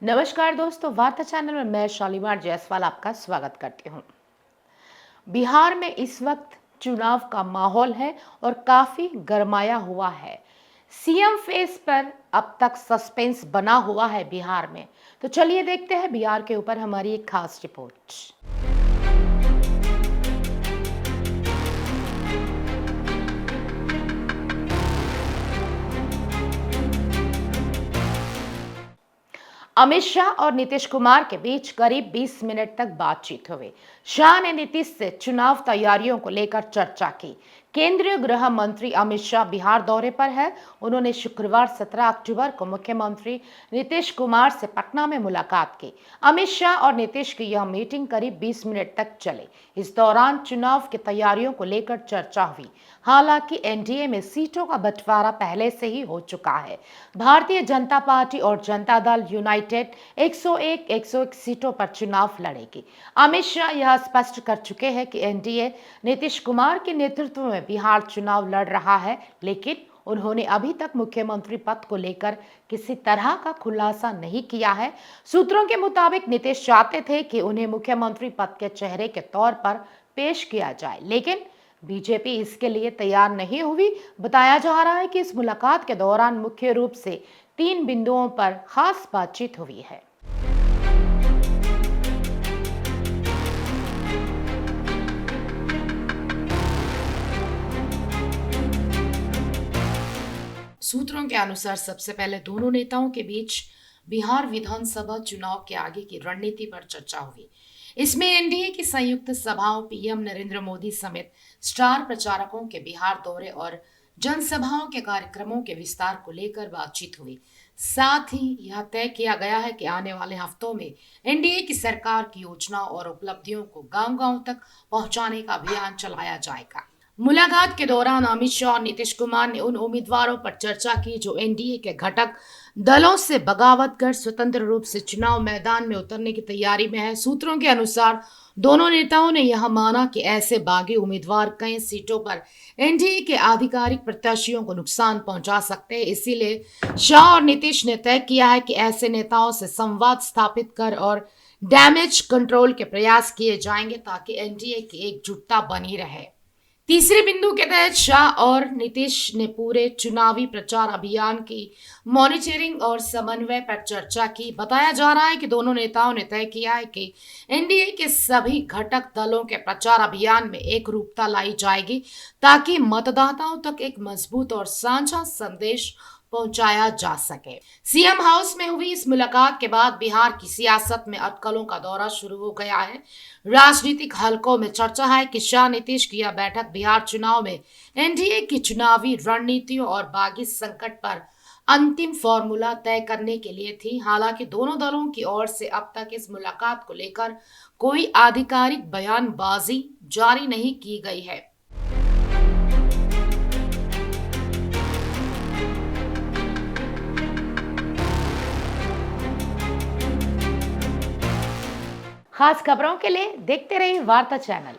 नमस्कार दोस्तों, वार्ता चैनल में मैं शालीमार जायसवाल आपका स्वागत करती हूँ। बिहार में इस वक्त चुनाव का माहौल है और काफी गरमाया हुआ है। सीएम फेस पर अब तक सस्पेंस बना हुआ है बिहार में। तो चलिए देखते हैं बिहार के ऊपर हमारी एक खास रिपोर्ट। अमित शाह और नीतीश कुमार के बीच करीब 20 मिनट तक बातचीत हुई। शाह ने नीतीश से चुनाव तैयारियों को लेकर चर्चा की। केंद्रीय गृह मंत्री अमित शाह बिहार दौरे पर है। उन्होंने शुक्रवार 17 अक्टूबर को मुख्यमंत्री नीतीश कुमार से पटना में मुलाकात की। अमित शाह और नीतीश की यह मीटिंग करीब 20 मिनट तक चली। इस दौरान चुनाव की तैयारियों को लेकर चर्चा हुई। हालांकि एनडीए में सीटों का बंटवारा पहले से ही हो चुका है। भारतीय जनता पार्टी और जनता दल यूनाइटेड 101 सीटों पर चुनाव लड़ेगी। अमित शाह यह स्पष्ट कर चुके हैं कि एनडीए नीतीश कुमार के नेतृत्व में बिहार चुनाव लड़ रहा है, लेकिन उन्होंने अभी तक मुख्यमंत्री पद को लेकर किसी तरह का खुलासा नहीं किया है। सूत्रों के मुताबिक नीतीश चाहते थे कि उन्हें मुख्यमंत्री पद के चेहरे के तौर पर पेश किया जाए, लेकिन बीजेपी इसके लिए तैयार नहीं हुई। बताया जा रहा है कि इस मुलाकात के दौरान मुख्य रूप से 3 बिंदुओं पर खास बातचीत हुई है। सूत्रों के अनुसार सबसे पहले दोनों नेताओं के बीच बिहार विधानसभा चुनाव के आगे की रणनीति पर चर्चा हुई। इसमें एनडीए की संयुक्त सभाओं, पीएम नरेंद्र मोदी समेत स्टार प्रचारकों के बिहार दौरे और जनसभाओं के कार्यक्रमों के विस्तार को लेकर बातचीत हुई। साथ ही यह तय किया गया है कि आने वाले हफ्तों में एनडीए की सरकार की योजनाओं और उपलब्धियों को गांव-गांव तक पहुंचाने का अभियान चलाया जाएगा। मुलाकात के दौरान अमित शाह और नीतीश कुमार ने उन उम्मीदवारों पर चर्चा की जो एनडीए के घटक दलों से बगावत कर स्वतंत्र रूप से चुनाव मैदान में उतरने की तैयारी में है। सूत्रों के अनुसार दोनों नेताओं ने यह माना कि ऐसे बागी उम्मीदवार कई सीटों पर एनडीए के आधिकारिक प्रत्याशियों को नुकसान पहुंचा सकते हैं। इसीलिए शाह और नीतीश ने तय किया है कि ऐसे नेताओं से संवाद स्थापित कर और डैमेज कंट्रोल के प्रयास किए जाएंगे ताकि एनडीए की एकजुटता बनी रहे। तीसरे बिंदु के तहत शाह और नीतीश ने पूरे चुनावी प्रचार अभियान की मॉनिटरिंग और समन्वय पर चर्चा की। बताया जा रहा है कि दोनों नेताओं ने तय किया है कि एनडीए के सभी घटक दलों के प्रचार अभियान में एक रूपता लाई जाएगी ताकि मतदाताओं तक एक मजबूत और साझा संदेश पहुंचाया जा सके। सीएम हाउस में हुई इस मुलाकात के बाद बिहार की सियासत में अटकलों का दौरा शुरू हो गया है। राजनीतिक हलकों में चर्चा है कि शाह नीतीश की यह बैठक बिहार चुनाव में एनडीए की चुनावी रणनीतियों और बागी संकट पर अंतिम फॉर्मूला तय करने के लिए थी। हालांकि दोनों दलों की ओर से अब तक इस मुलाकात को लेकर कोई आधिकारिक बयानबाजी जारी नहीं की गई है। खास खबरों के लिए देखते रहिए वार्ता चैनल।